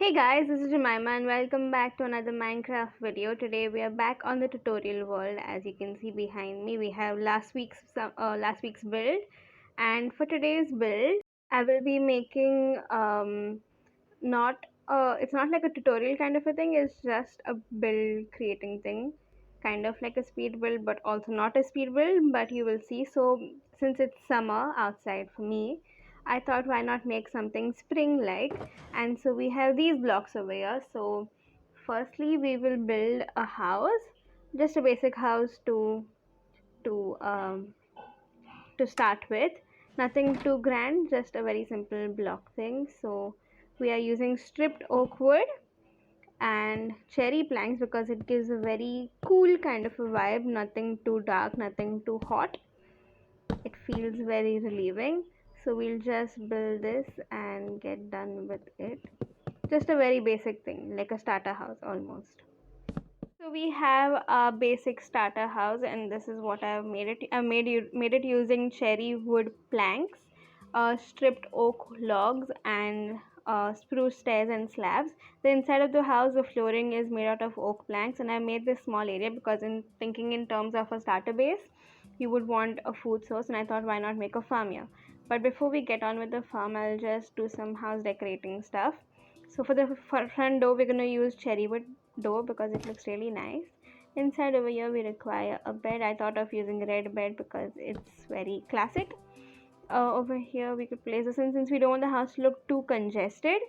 Hey guys, this is Jemima and welcome back to another Minecraft video. Today we are back on the tutorial world. As you can see behind me, we have last week's build, and for today's build, I will be making not it's not like a tutorial kind of a thing. It's just a build creating thing, kind of like a speed build, but also not a speed build. But you will see. So since it's summer outside for me, I thought why not make something spring like, and so we have these blocks over here. So firstly we will build a house, just a basic house to um, to start with. Nothing too grand, just a very simple block thing. So we are using stripped oak wood and cherry planks because it gives a very cool kind of a vibe. Nothing too dark, nothing too hot. It feels very relieving. So we'll just build this and get done with it. Just a very basic thing, like a starter house almost. So we have a basic starter house, and this is what I've made it. I made it using cherry wood planks, stripped oak logs, and spruce stairs and slabs. The inside of the house, the flooring is made out of oak planks, and I made this small area because in thinking in terms of a starter base, you would want a food source, and I thought why not make a farm here. But before we get on with the farm, I'll just do some house decorating stuff. So for the front door, we're gonna use cherry wood door because it looks really nice. Inside over here we require a bed. I thought of using red bed because it's very classic. Over here we could place this, and since we don't want the house to look too congested,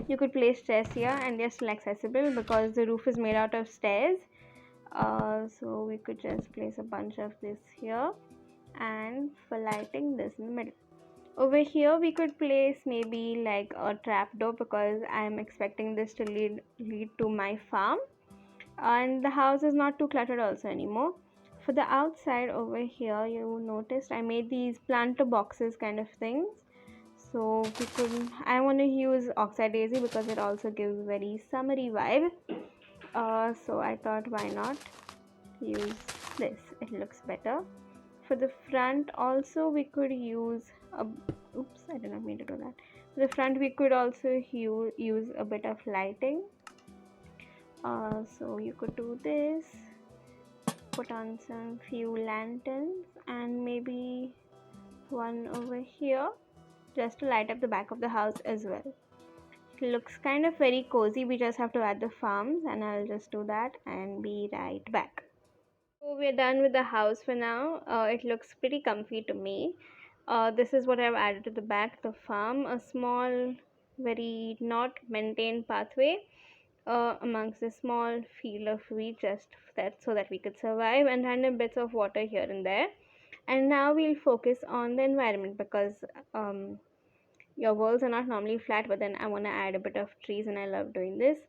you could place chairs here and they're still accessible because the roof is made out of stairs. So we could just place a bunch of this here, and for lighting this in the middle. Over here we could place maybe like a trapdoor because I'm expecting this to lead to my farm, and the house is not too cluttered also anymore. For the outside over here, you noticed I made these planter boxes kind of things. So I want to use oxide daisy because it also gives very summery vibe. So I thought why not use this, it looks better. For the front also we could use a oops, I did not mean to do that. For the front we could also use a bit of lighting. So you could do this, put on some few lanterns and maybe one over here just to light up the back of the house as well. It looks kind of very cozy. We just have to add the farms, and I'll just do that and be right back. So we're done with the house for now. It looks pretty comfy to me. This is what I've added to the back, the farm, a small, very not maintained pathway amongst a small field of wheat, just that so that we could survive, and random bits of water here and there. And now we'll focus on the environment because your walls are not normally flat, but then I want to add a bit of trees and I love doing this.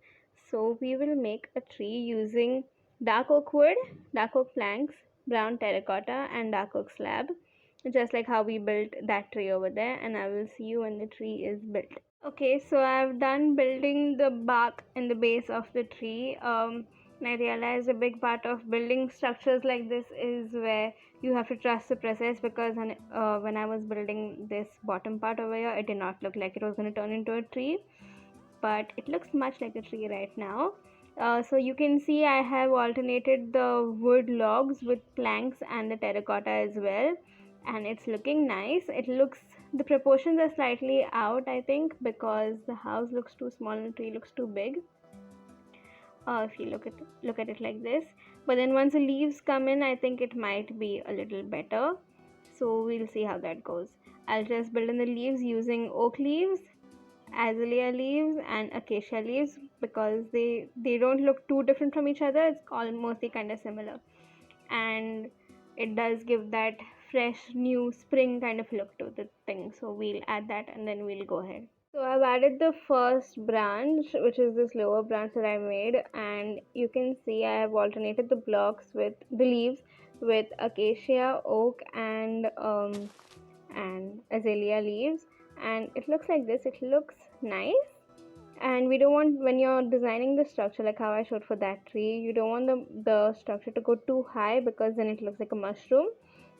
So we will make a tree using dark oak wood, dark oak planks, brown terracotta and dark oak slab, just like how we built that tree over there, and I will see you when the tree is built. Okay, so I've done building the bark and the base of the tree. And I realized a big part of building structures like this is where you have to trust the process, because when I was building this bottom part over here, it did not look like it was going to turn into a tree, but it looks much like a tree right now. So you can see I have alternated the wood logs with planks and the terracotta as well, and it's looking nice. The proportions are slightly out, I think, because the house looks too small and the tree looks too big. If you look at it like this, but then once the leaves come in, I think it might be a little better. So we'll see how that goes. I'll just build in the leaves using oak leaves, azalea leaves and acacia leaves because they don't look too different from each other. It's almost kind of similar, and it does give that fresh new spring kind of look to the thing. So we'll add that and then we'll go ahead. So I've added the first branch, which is this lower branch that I made, and you can see I have alternated the blocks with the leaves with acacia, oak and azalea leaves, and it looks like this. It looks nice. And we don't want, when you're designing the structure like how I showed for that tree, you don't want the structure to go too high because then it looks like a mushroom.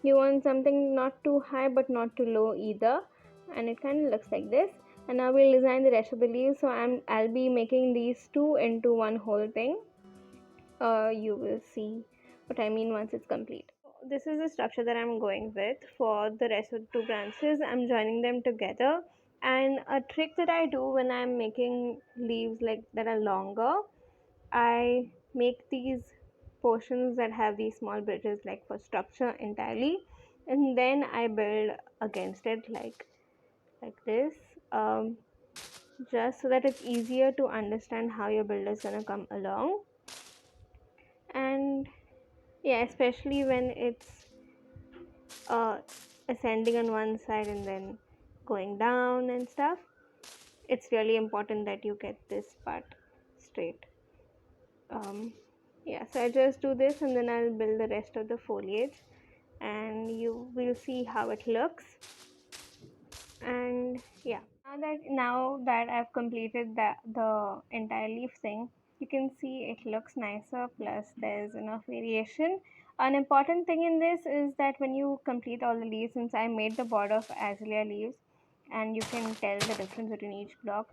You want something not too high but not too low either, and it kind of looks like this. And now we'll design the rest of the leaves. So I'll be making these two into one whole thing. You will see what I mean once it's complete. This is the structure that I'm going with for the rest of the two branches. I'm joining them together, and a trick that I do when I'm making leaves like that are longer, I make these portions that have these small bridges like for structure entirely, and then I build against it like this, um, just so that it's easier to understand how your build is gonna come along. And yeah, especially when it's uh, ascending on one side and then going down and stuff, it's really important that you get this part straight. Yeah, so I just do this and then I'll build the rest of the foliage, and you will see how it looks. And yeah, now that I've completed the entire leaf thing, you can see it looks nicer, plus there's enough variation. An important thing in this is that when you complete all the leaves, since I made the border of azalea leaves, and you can tell the difference between each block,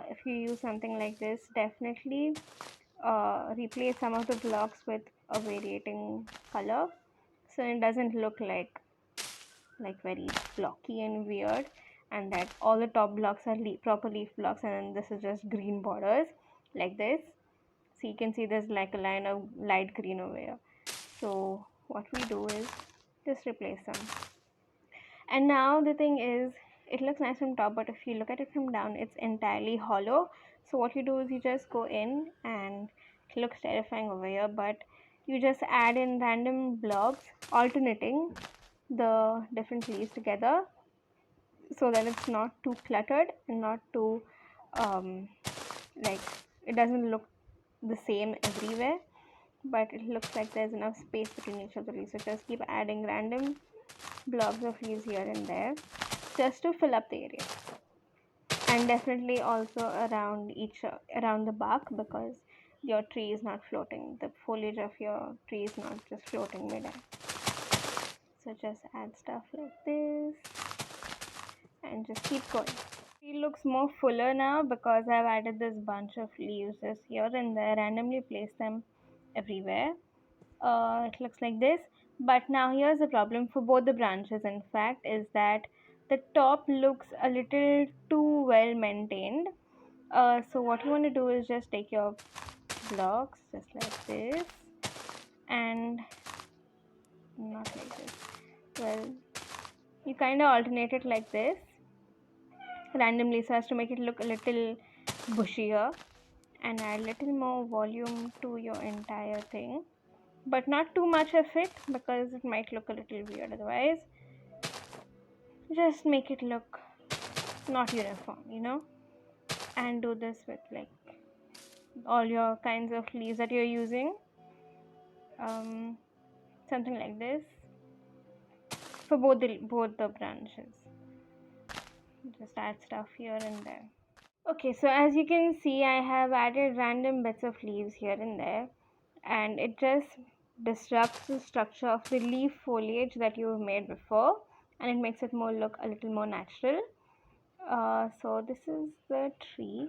if you use something like this, definitely replace some of the blocks with a variating color, so it doesn't look like very blocky and weird, and that all the top blocks are proper leaf blocks and then this is just green borders like this. So you can see there's like a line of light green over here. So what we do is just replace them. And now the thing is, it looks nice from top, but if you look at it from down, it's entirely hollow. So what you do is you just go in, and it looks terrifying over here, but you just add in random blocks alternating the different leaves together, so that it's not too cluttered and not too like, it doesn't look the same everywhere, but it looks like there's enough space between each of the leaves. So just keep adding random blobs of leaves here and there just to fill up the area, and definitely also around the bark, because your tree is not floating, the foliage of your tree is not just floating midair. So just add stuff like this and just keep going. It looks more fuller now because I've added this bunch of leaves just here and there, randomly place them everywhere. It looks like this, but now here's the problem for both the branches, in fact, is that the top looks a little too well maintained. So what you want to do is just take your blocks just like this, and not like this, well, you kind of alternate it like this randomly so as to make it look a little bushier and add a little more volume to your entire thing, but not too much of it because it might look a little weird otherwise. Just make it look not uniform, and do this with like all your kinds of leaves that you're using, something like this for both the branches. Just add stuff here and there. Okay, so as you can see, I have added random bits of leaves here and there, and it just disrupts the structure of the leaf foliage that you've made before, and it makes it look a little more natural. So this is the tree,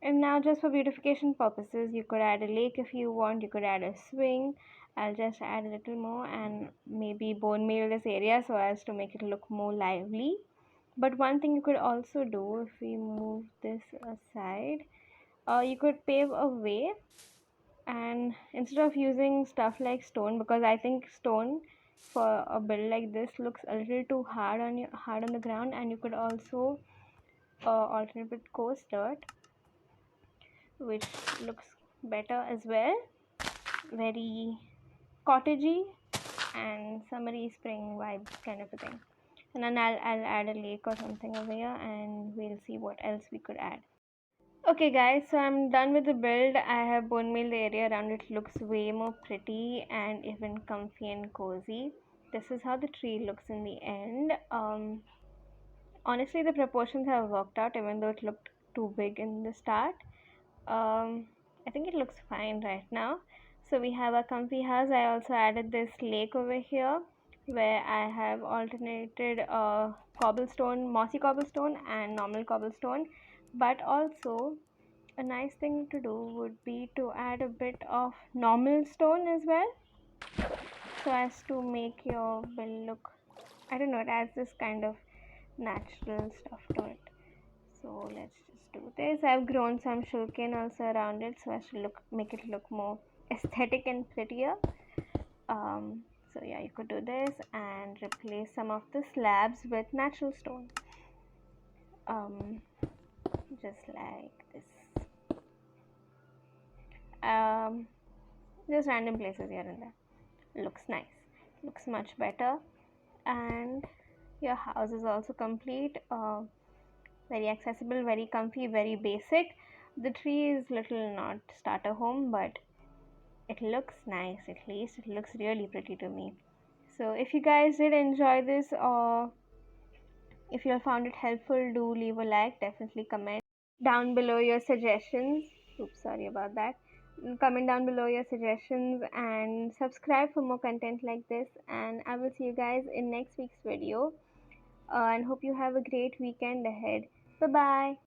and now just for beautification purposes, you could add a lake if you want, you could add a swing. I'll just add a little more and maybe bone meal this area so as to make it look more lively. But one thing you could also do, if we move this aside, you could pave a way, and instead of using stuff like stone, because I think stone for a build like this looks a little too hard on the ground, and you could also alternate with coarse dirt, which looks better as well, very cottagey and summery spring vibes kind of a thing. And then I'll add a lake or something over here, and we'll see what else we could add. Okay guys, so I'm done with the build. I have bone meal the area around it, looks way more pretty and even comfy and cozy. This is how the tree looks in the end. Honestly, the proportions have worked out even though it looked too big in the start. I think it looks fine right now. So we have a comfy house. I also added this lake over here where I have alternated mossy cobblestone and normal cobblestone. But also, a nice thing to do would be to add a bit of normal stone as well, so as to make your build look, I don't know, it adds this kind of natural stuff to it. So let's just do this. I've grown some sugarcane also around it, so as to make it look more aesthetic and prettier. So yeah, you could do this and replace some of the slabs with natural stone. Um, just like this. Um, just random places here and there. Looks nice. Looks much better. And your house is also complete. Very accessible, very comfy, very basic. The tree is little not starter home, but it looks nice. At least it looks really pretty to me. So if you guys did enjoy this, or if you found it helpful, do leave a like. Definitely comment down below your suggestions. Oops, sorry about that. Comment down below your suggestions and subscribe for more content like this. And I will see you guys in next week's video. And hope you have a great weekend ahead. Bye bye.